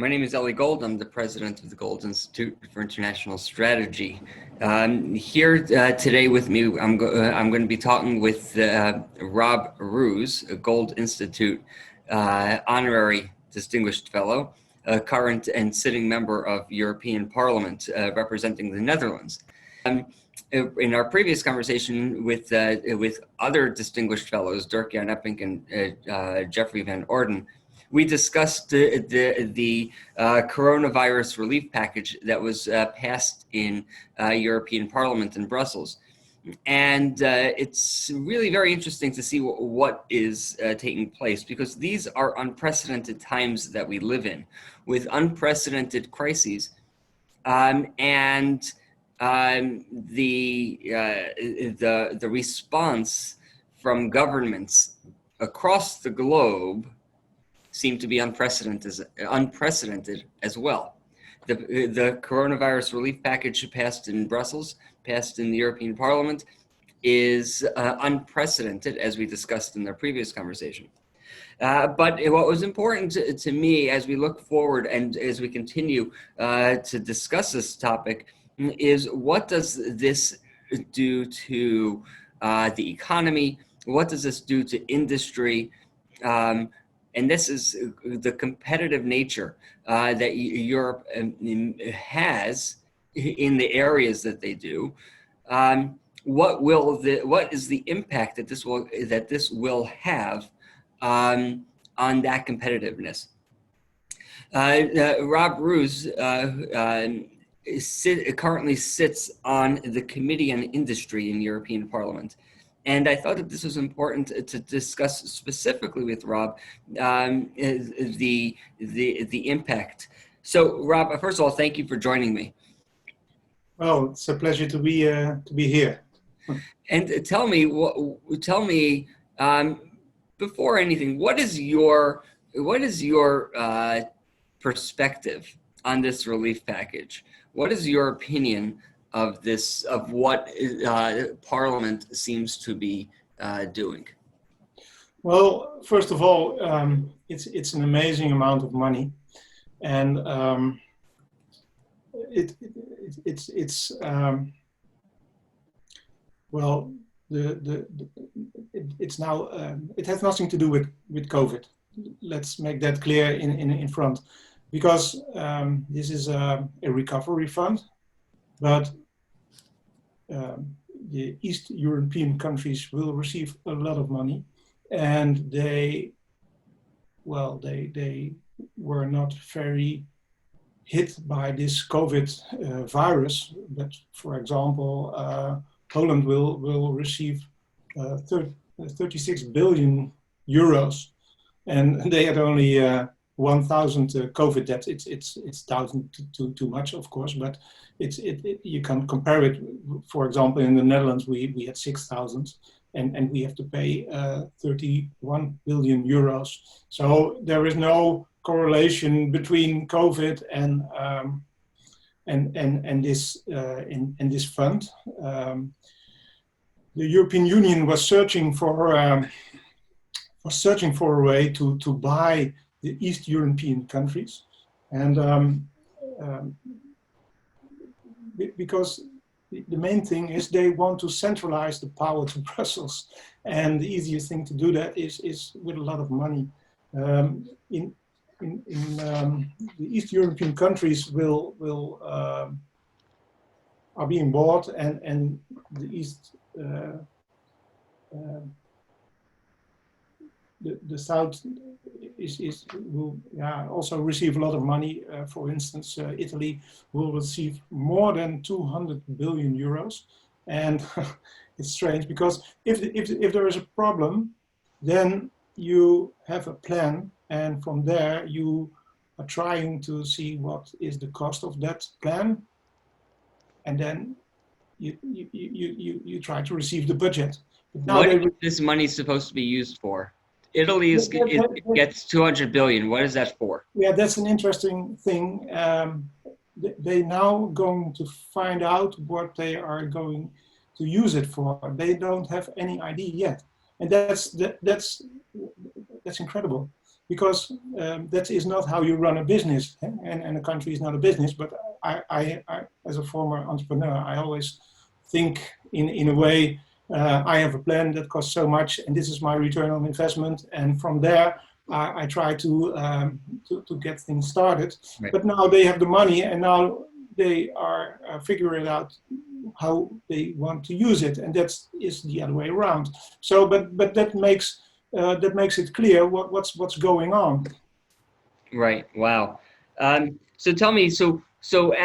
My name is Eli Gold. I'm the president of the Gold Institute for International Strategy. Here today with me, I'm going to be talking with Roos, a Gold Institute honorary distinguished fellow, a current and sitting member of European Parliament representing the Netherlands. In our previous conversation with other distinguished fellows, Dirk Jan Epping and Jeffrey van Orden, we discussed the coronavirus relief package that was passed in European Parliament in Brussels. And it's really very interesting to see what is taking place, because these are unprecedented times that we live in, with unprecedented crises. The response from governments across the globe seem to be unprecedented as well. The coronavirus relief package passed in Brussels, passed in the European Parliament, is unprecedented, as we discussed in the previous conversation. But what was important to me as we look forward and as we continue to discuss this topic is, what does this do to the economy? What does this do to industry? And this is the competitive nature that Europe has in the areas that they do. What is the impact that this will have on that competitiveness? Roos currently sits on the Committee on Industry in European Parliament. And I thought that this was important to discuss specifically with Rob, the impact. So, Rob, first of all, thank you for joining me. Well, it's a pleasure to be here. And tell me before anything, what is your perspective on this relief package? What is your opinion of this, of what Parliament seems to be doing? Well, first of all, it's an amazing amount of money, and well, it's now it has nothing to do with COVID. Let's make that clear in front, because this is a recovery fund, but the East European countries will receive a lot of money, and they were not very hit by this COVID virus. But for example, Holland will receive 36 billion euros, and they had only 1,000 COVID deaths. It's 1,000 too much, of course, but you can compare it. For example, in the Netherlands, we had 6,000, and we have to pay 31 billion euros. So there is no correlation between COVID and this fund. The European Union was searching for a way to buy the East European countries, and because the main thing is they want to centralize the power to Brussels, and the easiest thing to do that is with a lot of money. In the East European countries are being bought, and the East. The South will also receive a lot of money. For instance, Italy will receive more than 200 billion euros, and it's strange because if there is a problem, then you have a plan, and from there you are trying to see what is the cost of that plan, and then you try to receive the budget. But now what is this money supposed to be used for? Italy gets 200 billion. What is that for? Yeah, that's an interesting thing. They now going to find out what they are going to use it for. They don't have any idea yet, and that's incredible. because that is not how you run a business, and a country is not a business. But I as a former entrepreneur, I always think in a way, I have a plan that costs so much, and this is my return on investment, and from there I try to get things started. Right. But now they have the money, and now they are figuring out how they want to use it, and that is the other way around. So, but that makes it clear what's going on. Right. Wow. So tell me, so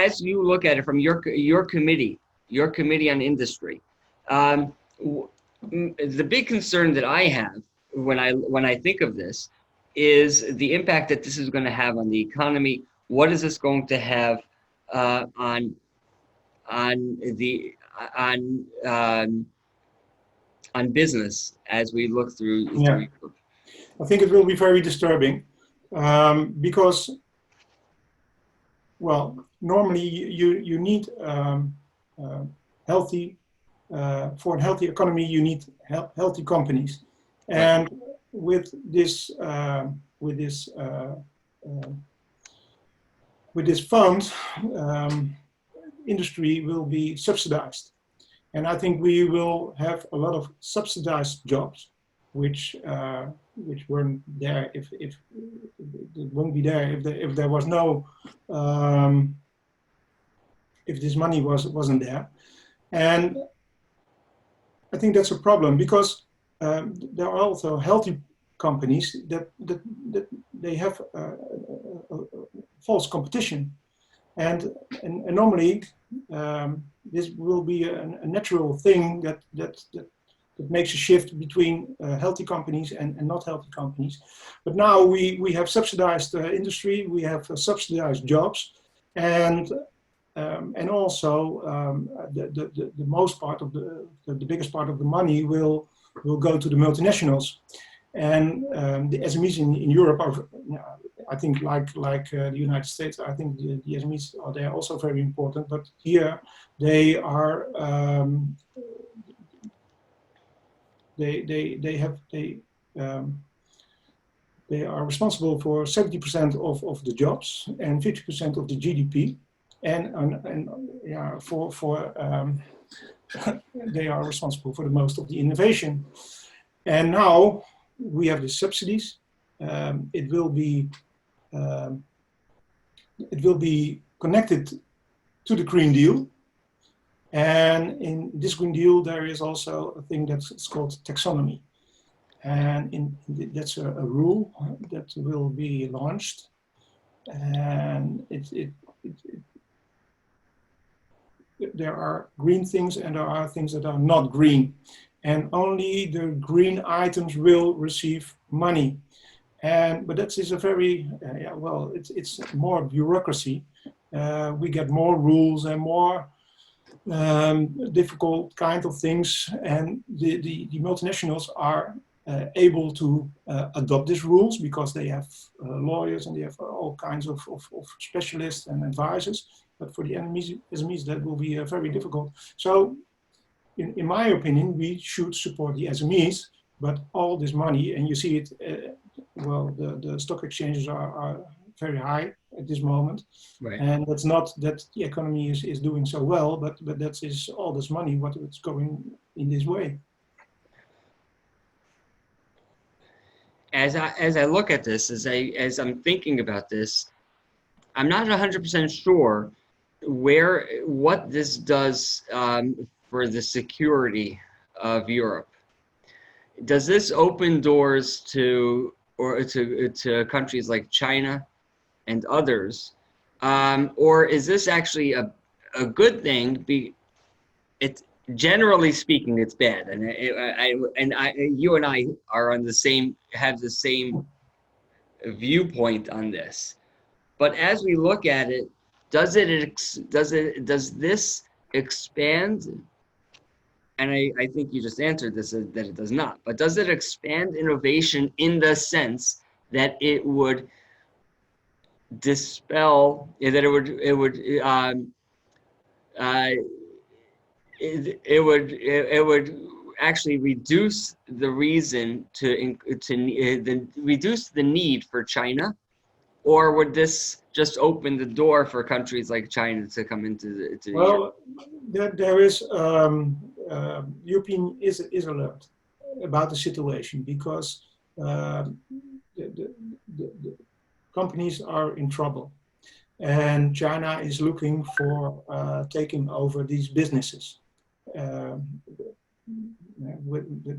as you look at it from your committee on industry, the big concern that I have when I think of this is the impact that this is going to have on the economy. What is this going to have on the on business as we look through? Yeah. I think it will be very disturbing, because, well, normally you need healthy, for a healthy economy, you need healthy companies, and with this fund, industry will be subsidized, and I think we will have a lot of subsidized jobs, which weren't there if it won't be there if there was no if this money wasn't there. And I think that's a problem, because there are also healthy companies that they have false competition, and normally this will be a natural thing that makes a shift between healthy companies and not healthy companies. But now we have subsidized industry, we have subsidized jobs, and also the most part of the biggest part of the money will go to the multinationals, and the SMEs in Europe are, I think, like the United States. I think the SMEs are there also very important, but here they are. They are responsible for 70% of the jobs and 50% of the GDP, and they are responsible for the most of the innovation. And now we have the subsidies. It will be connected to the Green Deal. And in this Green Deal, there is also a thing that's called taxonomy. And that's a rule that will be launched. And there are green things and there are things that are not green. And only the green items will receive money. But that is a very, well, it's more bureaucracy. We get more rules and more difficult kind of things, and the multinationals are able to adopt these rules because they have lawyers and they have all kinds of specialists and advisors. But for the SMEs, that will be very difficult. So, in my opinion, we should support the SMEs, but all this money, and you see it, well, the stock exchanges are very high at this moment, right. And that's not that the economy is doing so well, but that is all this money what it's going in this way. As I look at this, as I'm thinking about this, I'm not 100% sure what this does for the security of Europe. Does this open doors to countries like China and others, or is this actually a good thing? It's generally speaking, it's bad, and you and I are have the same viewpoint on this. But as we look at it, does this expand? And I think you just answered this, that it does not. But does it expand innovation in the sense that it would dispel, that it would actually reduce the reason reduce the need for China, or would this just open the door for countries like China to come into the Well, there is European is alert about the situation because the companies are in trouble, and China is looking for taking over these businesses.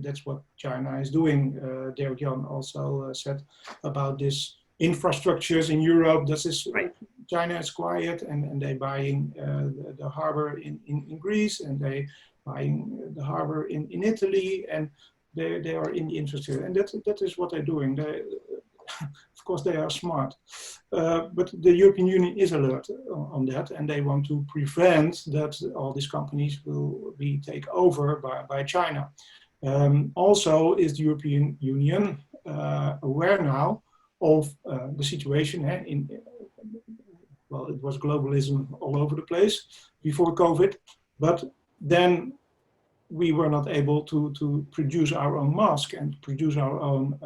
That's what China is doing. Derek Jan also said about this infrastructures in Europe. This is right. China is quiet, and they're buying the harbor in Greece, and they buying the harbor in Italy, and they are in the infrastructure, and that is what they're doing. They, of course, they are smart, but the European Union is alert on that, and they want to prevent that all these companies will be taken over by China. Also, is the European Union aware now of the situation well, it was globalism all over the place before COVID, but then we were not able to produce our own mask and produce our own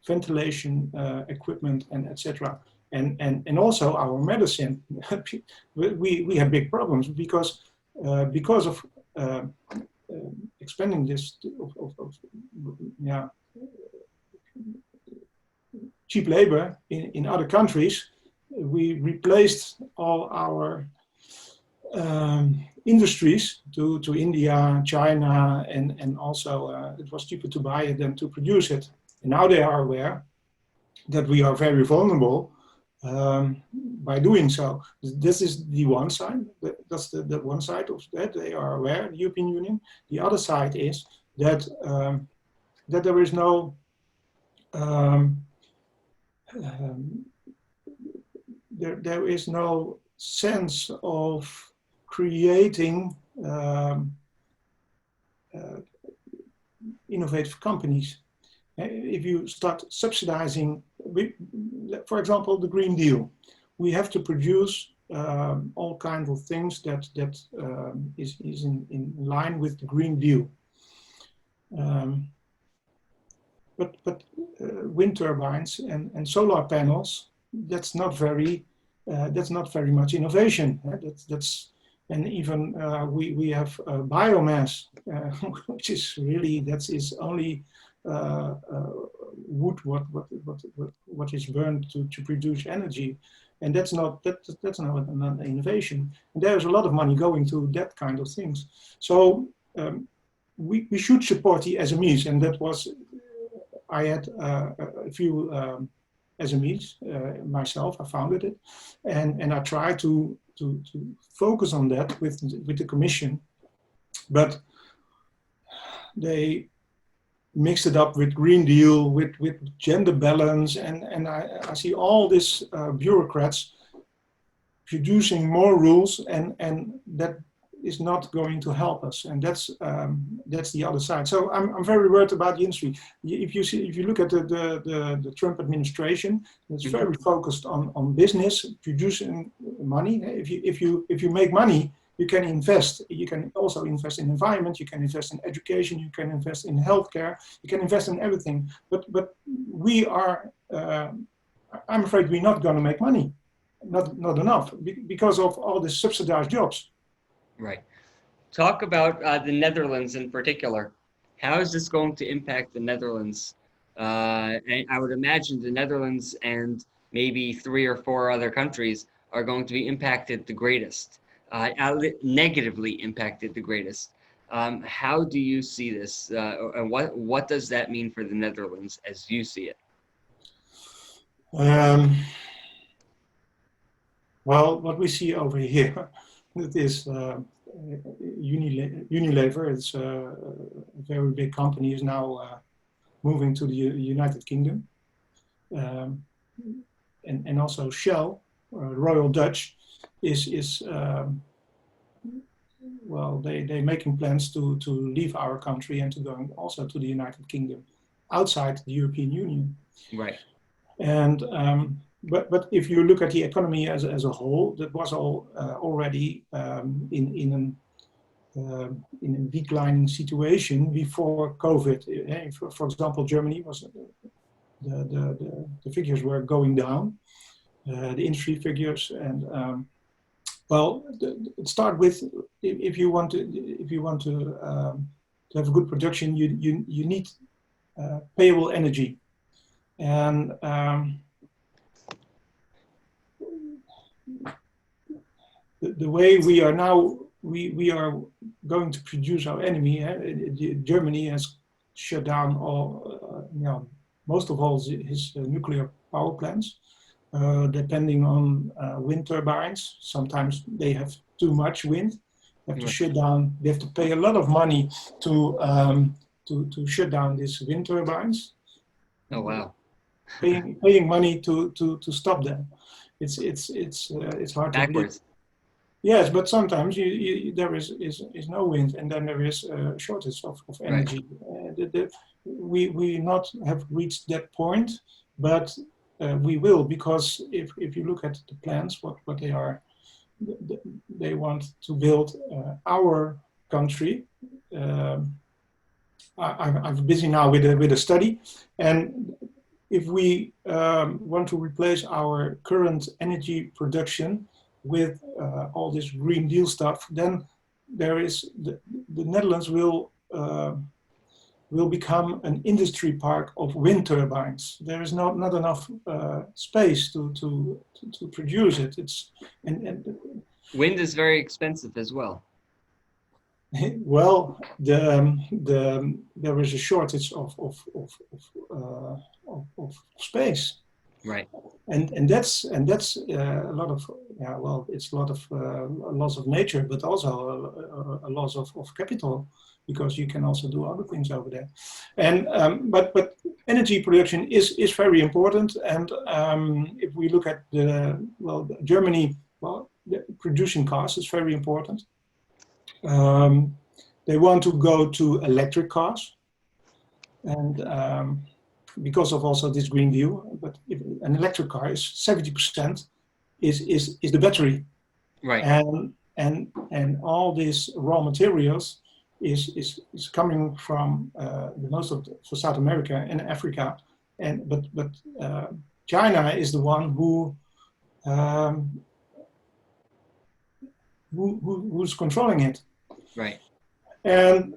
ventilation equipment and etc. And also our medicine. we have big problems because of expanding this cheap labor in other countries. We replaced all our industries to India, China, and also it was cheaper to buy it than to produce it. And now they are aware that we are very vulnerable by doing so. This is the one side. That's the one side of that. They are aware, the European Union. The other side is that that there is no there is no sense of creating innovative companies. If you start subsidizing, for example, the Green Deal, we have to produce all kinds of things that is in line with the Green Deal. But wind turbines and solar panels, that's not very much innovation. That's and even we have biomass, which is really is only wood what is burned to produce energy, and that's not an innovation. And there's a lot of money going to that kind of things. So we should support the SMEs, and that was I had a few SMEs myself. I founded it, and I try to focus on that with the Commission, but they mixed it up with Green Deal, with gender balance, and I see all these bureaucrats producing more rules, and that is not going to help us, and that's the other side. So I'm very worried about the industry. If you look at the Trump administration, it's very focused on business, producing money. If you make money, you can invest. You can also invest in environment. You can invest in education. You can invest in healthcare. You can invest in everything. But we are. I'm afraid we're not going to make money. Not enough because of all the subsidized jobs. Right. Talk about the Netherlands in particular. How is this going to impact the Netherlands? And I would imagine the Netherlands and maybe 3 or 4 other countries are going to be impacted the greatest, negatively impacted the greatest. How do you see this? And what does that mean for the Netherlands as you see it? Well, what we see over here, it is Unilever. It's a very big company, is now moving to the United Kingdom, and also Shell, Royal Dutch, is well, they're making plans to leave our country and to go also to the United Kingdom, outside the European Union. Right. And but if you look at the economy as a whole, that was all already in in a declining situation before COVID. For example, Germany was the figures were going down, the industry figures, and well, start with if you want to have a good production, you need payable energy, and the way we are now, we are going to produce our enemy. Germany has shut down all, most of all his nuclear power plants, depending on wind turbines. Sometimes they have too much wind. They have to shut down. They have to pay a lot of money to shut down these wind turbines. Oh wow! Paying money to stop them. It's hard to believe. Yes, but sometimes there is no wind, and then there is a shortage of energy. Right. We not have reached that point, but we will, because if you look at the plans, what they are, they want to build our country. I'm busy now with a study, and if we want to replace our current energy production with all this Green Deal stuff, then there is the Netherlands will become an industry park of wind turbines. There is not enough space to produce it. And wind is very expensive as well. Well, there is a shortage of space. Right. And that's a lot of it's a lot of loss of nature, but also a loss of capital, because you can also do other things over there. And but energy production is very important. And if we look at Germany, the producing costs is very important. They want to go to electric cars, and because of also this Green Deal. But if an electric car is 70% is the battery, right? And all these raw materials is coming from most of for South America and Africa, and but China is the one who's controlling it, right? And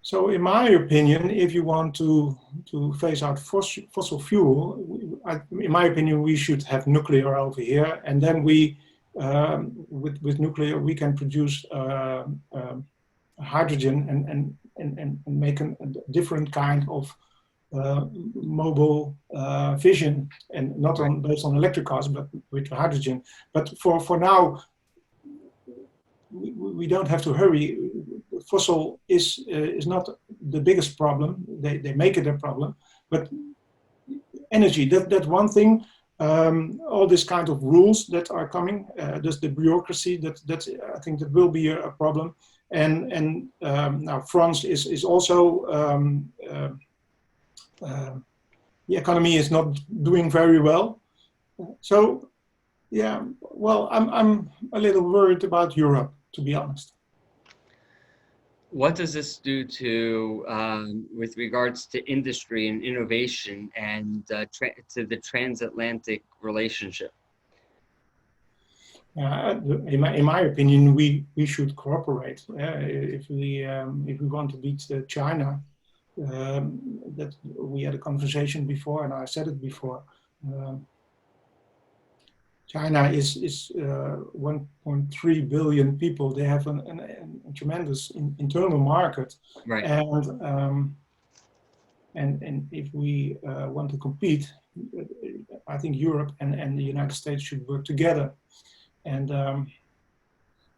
so, in my opinion, if you want to phase out fossil fuel, in my opinion, we should have nuclear over here, and then we, with nuclear, we can produce hydrogen and make a different kind of mobile vision, and not based on electric cars, but with hydrogen. But for now, we don't have to hurry. Fossil is not the biggest problem. They make it a problem, but energy, that's one thing. All this kind of rules that are coming, just the bureaucracy, that's I think that will be a problem. And now France is also the economy is not doing very well. So yeah, well, I'm a little worried about Europe, to be honest. What does this do to, with regards to industry and innovation and to the transatlantic relationship? In my opinion, we should cooperate. If we want to beat China, that we had a conversation before, and I said it before. China is 1.3 billion people. They have a tremendous internal market, right? And if we want to compete, I think Europe and the United States should work together. And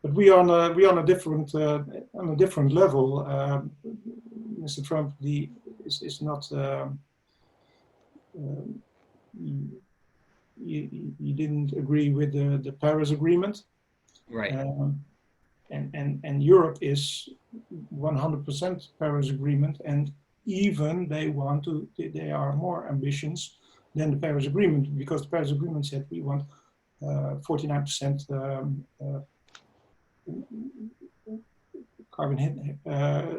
but we are on a different level. Mr. Trump is not. You didn't agree with the Paris Agreement, right? And Europe is 100% Paris Agreement, and even they are more ambitious than the Paris Agreement, because the Paris Agreement said we want 49% carbon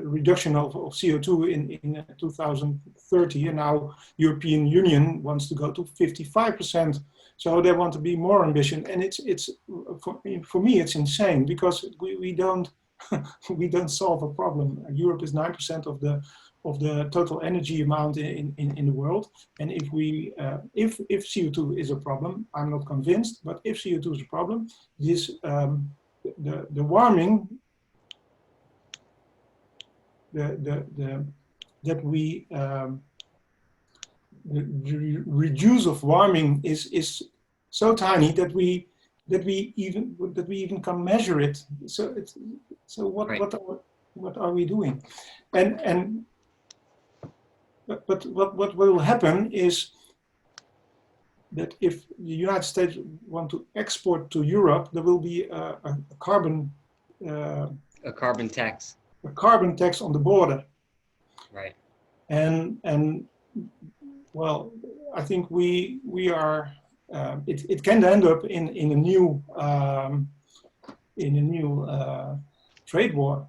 reduction of CO2 in 2030, and now European Union wants to go to 55%. So they want to be more ambitious, and it's for me it's insane, because we don't we don't solve a problem. Europe is 9% of the total energy amount in the world, and if CO2 is a problem, I'm not convinced, but if CO2 is a problem, this the warming, the reduce of warming is so tiny that we even can measure it. So what are we doing? But what will happen is that if the United States want to export to Europe, there will be a carbon tax. A carbon tax on the border. Right. And well, I think we are. It can end up in a new trade war.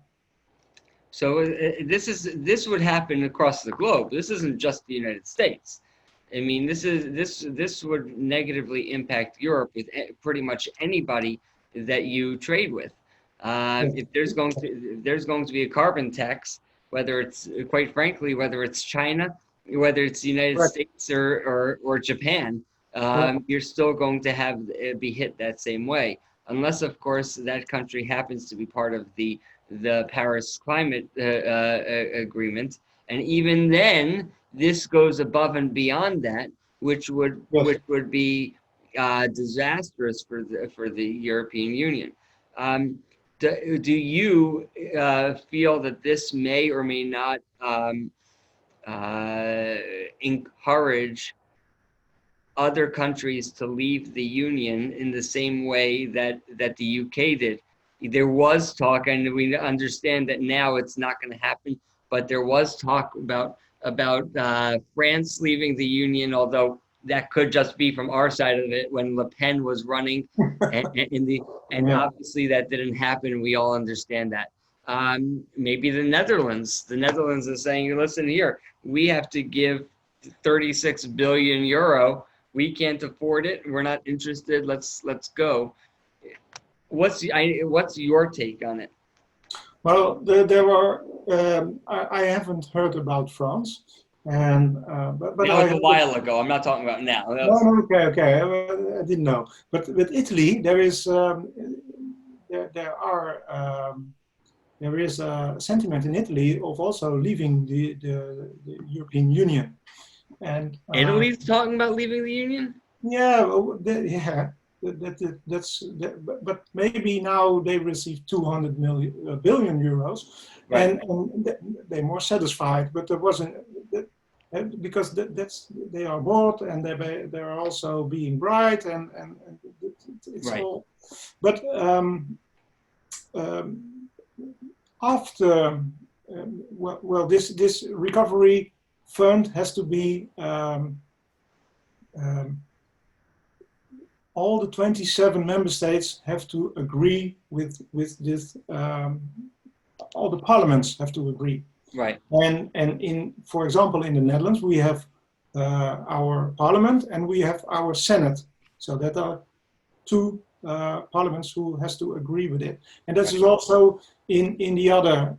So this would happen across the globe. This isn't just the United States. I mean, this would negatively impact Europe with pretty much anybody that you trade with. If there's going to be a carbon tax, whether it's, quite frankly, whether it's China, whether it's the United States or Japan, you're still going to be hit that same way, unless of course that country happens to be part of the Paris Climate Agreement, and even then, this goes above and beyond that, which would be disastrous for the European Union. Do you feel that this may or may not encourage other countries to leave the Union in the same way that the UK did? There was talk, and we understand that now it's not going to happen, but there was talk about France leaving the Union, although that could just be from our side of it when Le Pen was running, and obviously that didn't happen. We all understand that. Maybe the Netherlands is saying, listen here, we have to give 36 billion euro. We can't afford it. We're not interested. Let's go. What's your take on it? Well, there were. I haven't heard about France, and but that was a while ago. I'm not talking about now. Okay. I didn't know. But with Italy, there is a sentiment in Italy of also leaving the European Union, and Italy's talking about leaving the Union. Yeah, but maybe now they receive 200 billion euros, right. and they're more satisfied. But there wasn't, because they are bored, and they're also being bright, and it's right. all. But after this recovery fund has to be. All the 27 member states have to agree with this. All the parliaments have to agree. Right. And for example, in the Netherlands, we have our parliament and we have our Senate. So that are two parliaments who has to agree with it. And that is also in the other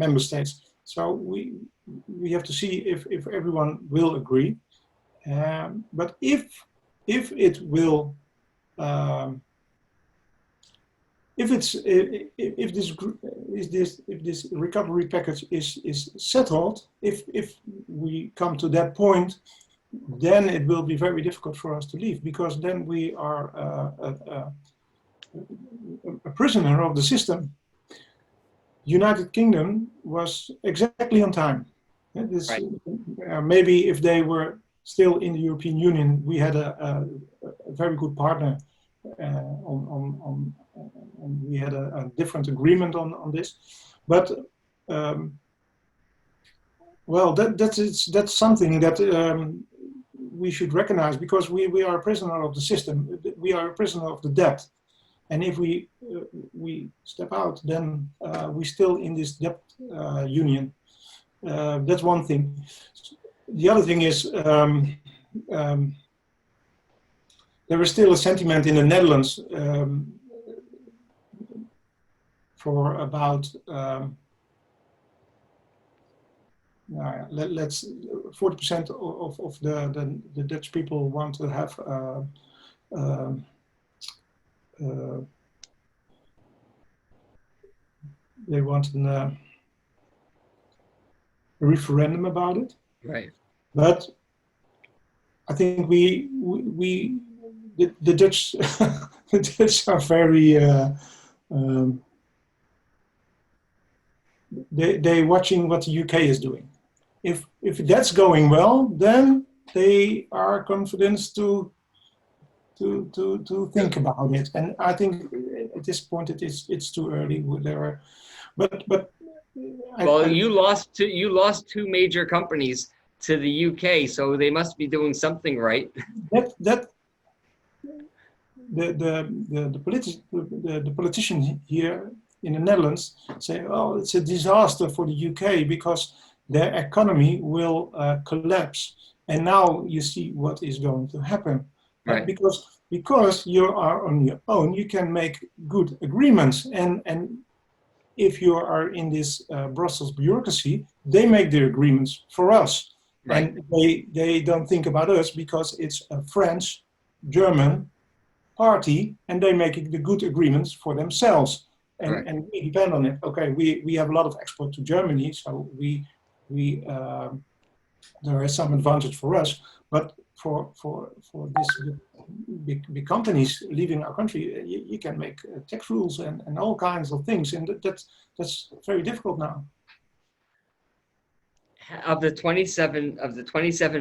member states. So we have to see if everyone will agree. But if it will, if this recovery package is settled, if we come to that point, then it will be very difficult for us to leave, because then we are a prisoner of the system. United Kingdom was exactly on time. Maybe if they were still in the European Union, we had a very good partner we had a different agreement on this. But well, that's something that we should recognize, because we are a prisoner of the system. We are a prisoner of the debt. And if we step out, then we're still in this debt union. That's one thing. The other thing is there is still a sentiment in the Netherlands for about let's 40% of the Dutch people want to have they want a referendum about it. Right. But I think the Dutch the Dutch are very they're watching what the UK is doing. If that's going well, then they are confident to think about it. And I think at this point it's too early. You lost two major companies to the UK, so they must be doing something right. The politicians here in the Netherlands say, oh, it's a disaster for the UK because their economy will collapse. And now you see what is going to happen. Right. Because you are on your own, you can make good agreements. And if you are in this Brussels bureaucracy, they make the agreements for us. Right. And they don't think about us because it's a French, German party, and they make the good agreements for themselves. And, right. And we depend on it. Okay, we have a lot of export to Germany, so there is some advantage for us. But for these big companies leaving our country, you can make tax rules and all kinds of things, and that's very difficult now. Of the 27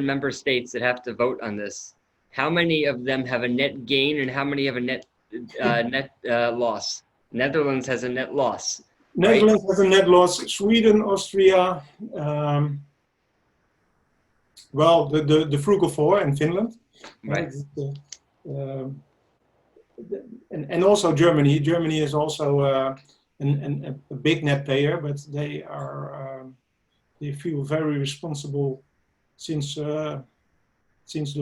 member states that have to vote on this, how many of them have a net gain and how many have a net loss? Netherlands has a net loss. Netherlands has a net loss. Sweden, Austria, well, the Frugal Four and Finland. Right. And also Germany. Germany is also a big net payer, but they feel very responsible since the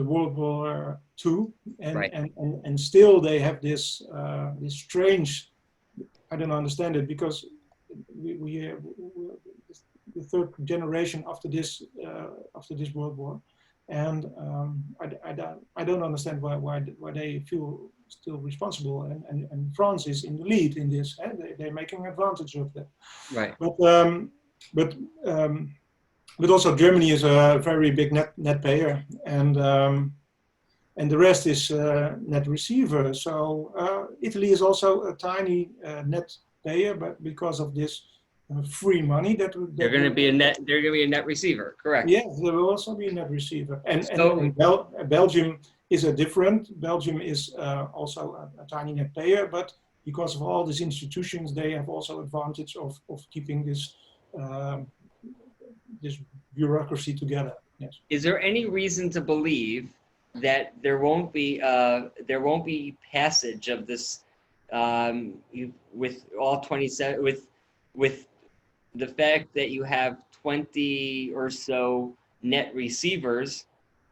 World War II, and still they have this strange. I don't understand it because we the third generation after this World War, and I don't understand why they feel still responsible, and France is in the lead in this. They're making advantage of that. Right. But also Germany is a very big net payer, and the rest is net receiver. So Italy is also a tiny net payer, but because of this free money they're going to be a net receiver. Correct. Yes, there will also be a net receiver. And Belgium is Belgium is also a tiny net payer, but because of all these institutions, they have also advantage of keeping this this bureaucracy together. Yes. Is there any reason to believe that there won't be passage of this with all 27 with the fact that you have 20 or so net receivers,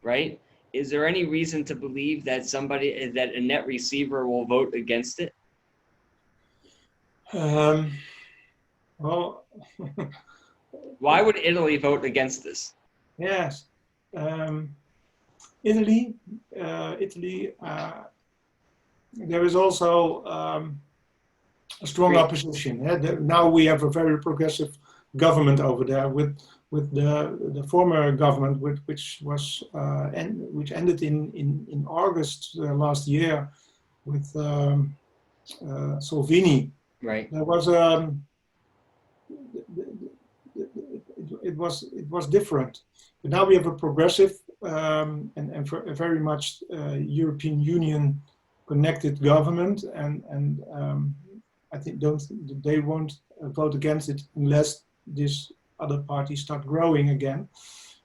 right? Is there any reason to believe that a net receiver will vote against it? Well, why would Italy vote against this? Yes, Italy. There is also a strong opposition. Now we have a very progressive government over there with the former government, which ended in August last year with Salvini. Right. There was it was different. But now we have a progressive and a very much European Union connected government, and I think they won't vote against it unless these other parties start growing again.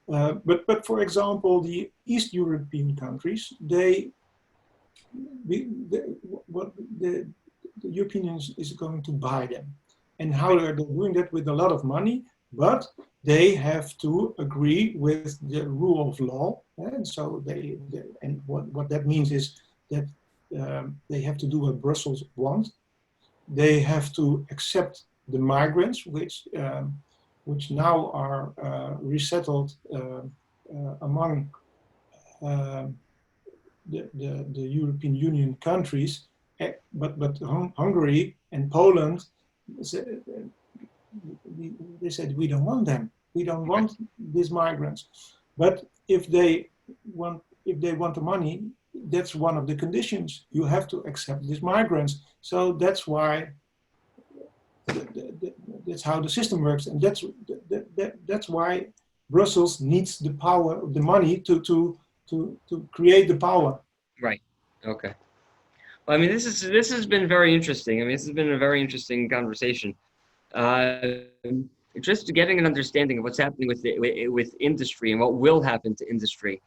But for example, the East European countries, the European Union is going to buy them. And how are they doing that? With a lot of money, but they have to agree with the rule of law. And so and what that means is that they have to do what Brussels wants. They have to accept the migrants, which now are resettled among the European Union countries, but Hungary and Poland, they said we don't want them. We don't want these migrants. But if they want the money, that's one of the conditions. You have to accept these migrants. So that's why. That's how the system works, and that's why Brussels needs the power, the money to create the power. Right. Okay. Well, I mean, this has been very interesting. I mean, this has been a very interesting conversation. Just getting an understanding of what's happening with industry and what will happen to industry.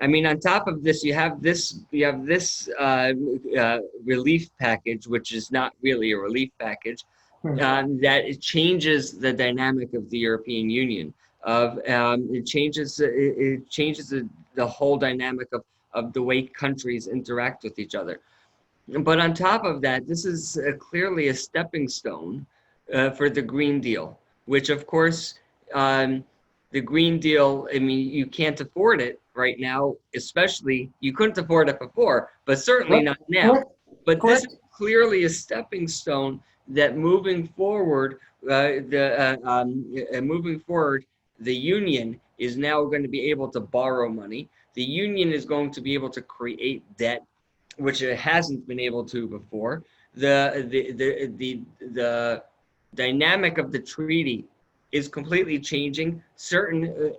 I mean, on top of this, you have this relief package, which is not really a relief package, that it changes the dynamic of the European Union. It changes the whole dynamic of the way countries interact with each other. But on top of that, this is clearly a stepping stone for the Green Deal, which of course, the Green Deal, I mean, you can't afford it right now, especially, you couldn't afford it before, but certainly not now. But this is clearly a stepping stone that moving forward, the union is now going to be able to borrow money. The union is going to be able to create debt, which it hasn't been able to before. The dynamic of the treaty is completely changing. Certain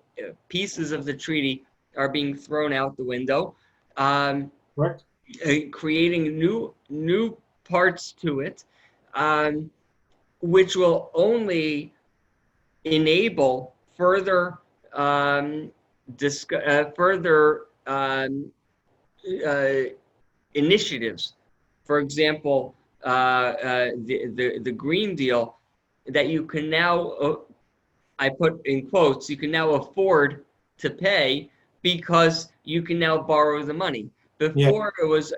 pieces of the treaty are being thrown out the window, creating new parts to it, which will only enable further initiatives. For example, the Green Deal, that you can now, I put in quotes, you can now afford to pay because you can now borrow the money. Before it was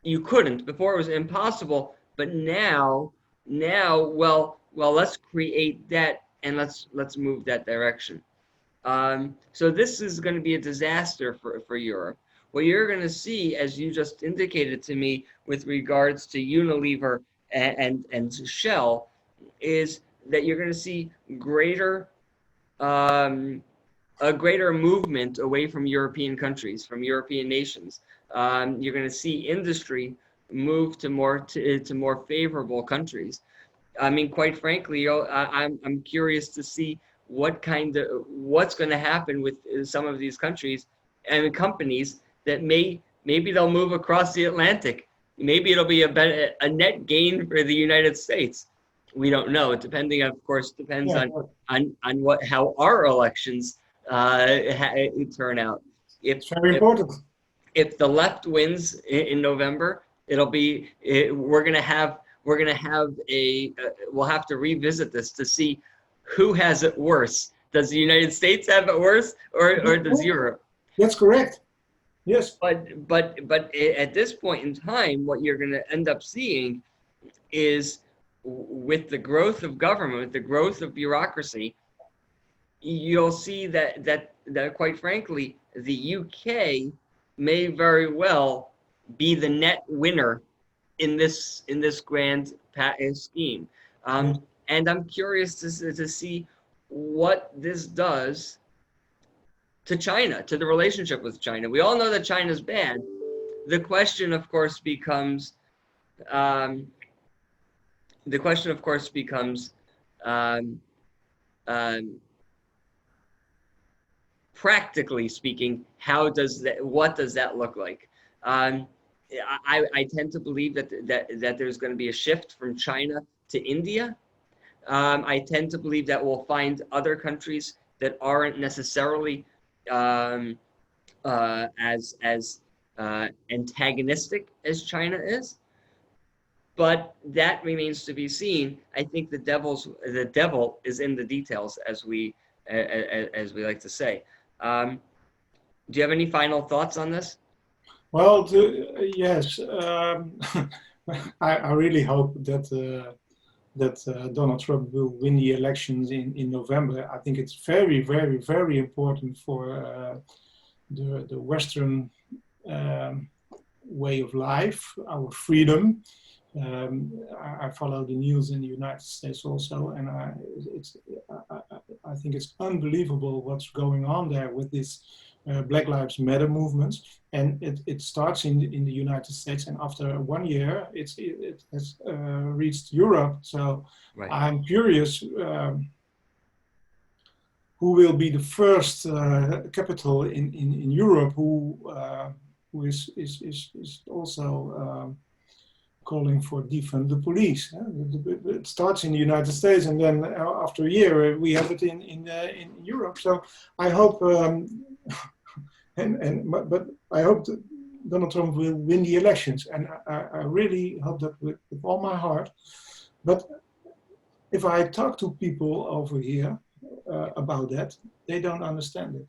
you couldn't. Before it was impossible. But now, well, let's create that and let's move that direction. So this is going to be a disaster for Europe. What you're going to see, as you just indicated to me, with regards to Unilever and Shell, is that you're going to see a greater movement away from European countries, from European nations. You're going to see industry move to more favorable countries. I mean, quite frankly, I'm curious to see what's going to happen with some of these countries and companies that maybe they'll move across the Atlantic. Maybe it'll be a net gain for the United States. We don't know. It depends on how our elections turn out. It's very important. If the left wins in November, we'll have to revisit this to see who has it worse. Does the United States have it worse, or does Europe? That's correct. Yes. But at this point in time, what you're going to end up seeing is, with the growth of government, with the growth of bureaucracy, you'll see that quite frankly, the UK may very well be the net winner in this grand scheme. And I'm curious to see what this does to China, to the relationship with China. We all know that China's bad. The question, of course, becomes, practically speaking, what does that look like? I tend to believe that there's going to be a shift from China to India. I tend to believe that we'll find other countries that aren't necessarily as antagonistic as China is. But that remains to be seen. I think the devil is in the details, as we like to say. Do you have any final thoughts on this? Well, yes, I really hope that Donald Trump will win the elections in November. I think it's very, very, very important for the Western way of life, our freedom. I follow the news in the United States also, and I think it's unbelievable what's going on there with this Black Lives Matter movement. And it starts in the United States, and after 1 year, it has reached Europe. So Right. I'm curious who will be the first capital in Europe who is also calling for defund the police. It starts in the United States, and then after a year we have it in Europe. So I hope, but I hope that Donald Trump will win the elections, and I really hope that with all my heart. But if I talk to people over here about that, they don't understand it.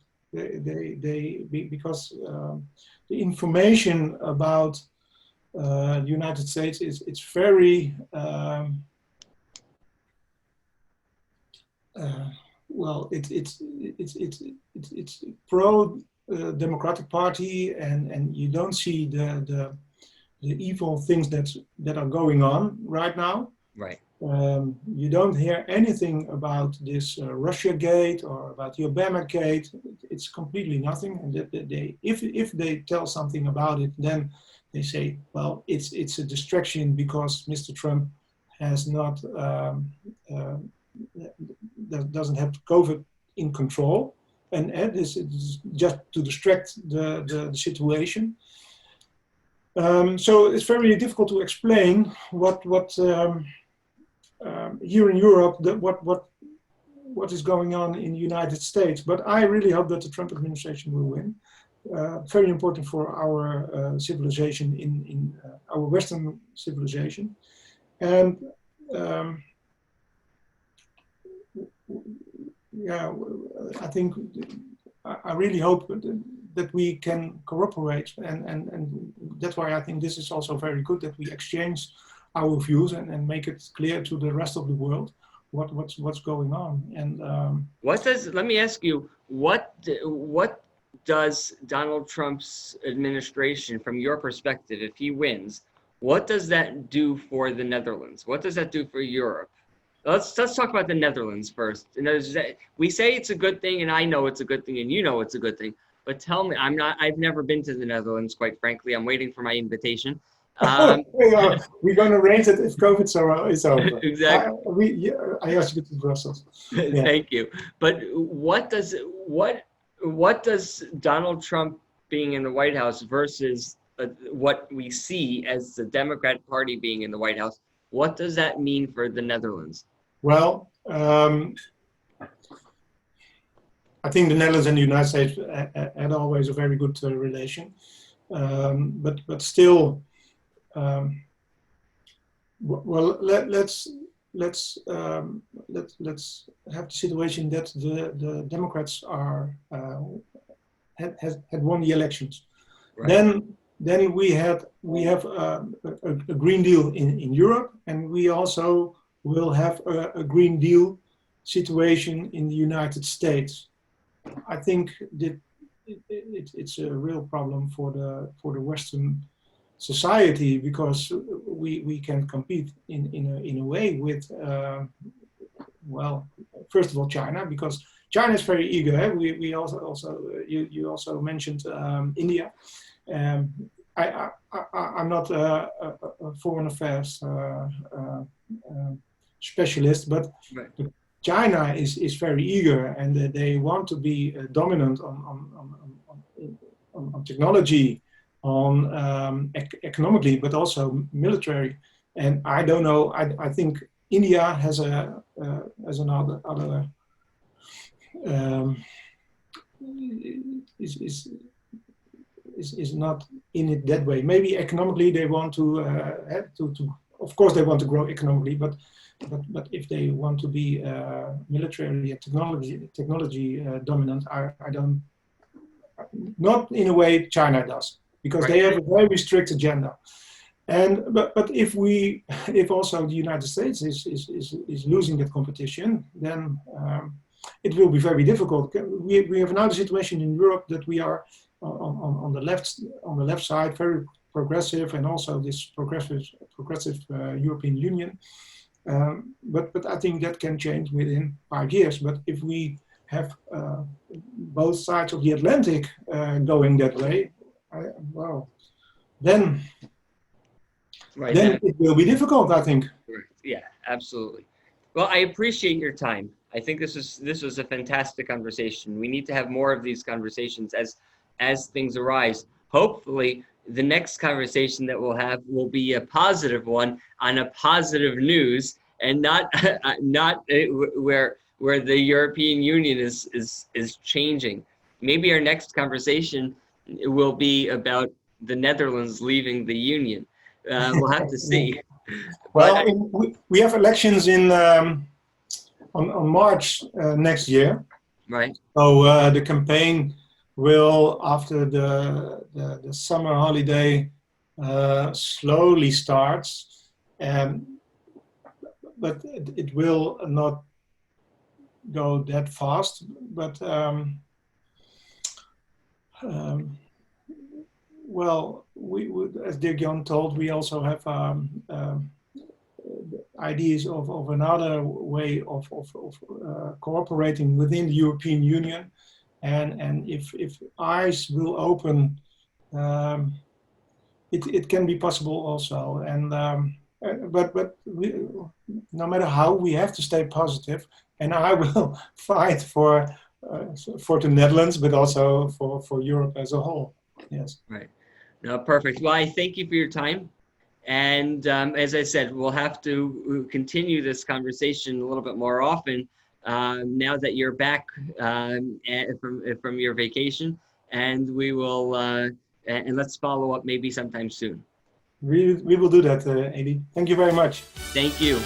Because the information about the United States it's very well. It's pro Democratic Party, and you don't see the evil things that are going on right now. Right. You don't hear anything about this Russia Gate or about the Obama Gate. It's completely nothing. And if they tell something about it, then they say, well, it's a distraction because Mr. Trump has not doesn't have COVID in control, and this is just to distract the situation. So it's very difficult to explain what here in Europe, what is going on in the United States. But I really hope that the Trump administration will win. Very important for our civilization, in our Western civilization. And yeah, I think I really hope that we can cooperate, and that's why I think this is also very good that we exchange our views and make it clear to the rest of the world what's going on. And let me ask you, what does Donald Trump's administration, from your perspective, if he wins, what does that do for the Netherlands? What does that do for Europe? Let's talk about the Netherlands first. We say it's a good thing, and I know it's a good thing, and you know it's a good thing. But tell me, I've never been to the Netherlands, quite frankly. I'm waiting for my invitation. We're going to arrange it if COVID is over. Exactly. I asked you to Brussels. Yeah. Thank you. But what does Donald Trump being in the White House versus what we see as the Democratic Party being in the White House, what does that mean for the Netherlands? Well, I think the Netherlands and the United States had always a very good relation, but still, well, let's have the situation that the Democrats had won the elections. Right. Then we have a Green Deal in Europe, and we also will have a Green Deal situation in the United States. I think that it's a real problem for the Western society, because we can compete in a way with well, first of all, China, because China is very eager. We also you also mentioned India. I'm not a foreign affairs specialist, but right. China is very eager, and they want to be dominant on technology, on economically, but also military. And I don't know. I think India has another is not in it that way. Maybe economically they want to of course they want to grow economically, but if they want to be militarily and technology dominant, I don't, not in a way China does, because they have a very strict agenda. And but if also the United States is losing that competition, then it will be very difficult. We have now the situation in Europe that we are on the left side, very progressive, and also this progressive European Union. But I think that can change within 5 years. But if we have both sides of the Atlantic going that way, well, then it will be difficult, I think. Yeah, absolutely. Well, I appreciate your time. I think this was a fantastic conversation. We need to have more of these conversations as things arise. Hopefully, the next conversation that we'll have will be a positive one on a positive news, and not where the European Union is changing. Maybe our next conversation will be about the Netherlands leaving the Union. We'll have to see. Well, we have elections on March next year. Right. So the campaign will, after the summer holiday, slowly starts, but it will not go that fast. But well, as Dirk-Jan told, we also have ideas of another way of cooperating within the European Union, and if eyes will open, it can be possible also. And but no matter how, we have to stay positive, and I will fight for the Netherlands, but also for Europe as a whole. Yes. Right. No, perfect. Well, I thank you for your time. And as I said, we'll have to continue this conversation a little bit more often now that you're back from your vacation. And we will, and let's follow up maybe sometime soon. We will do that, Edi. Thank you very much. Thank you.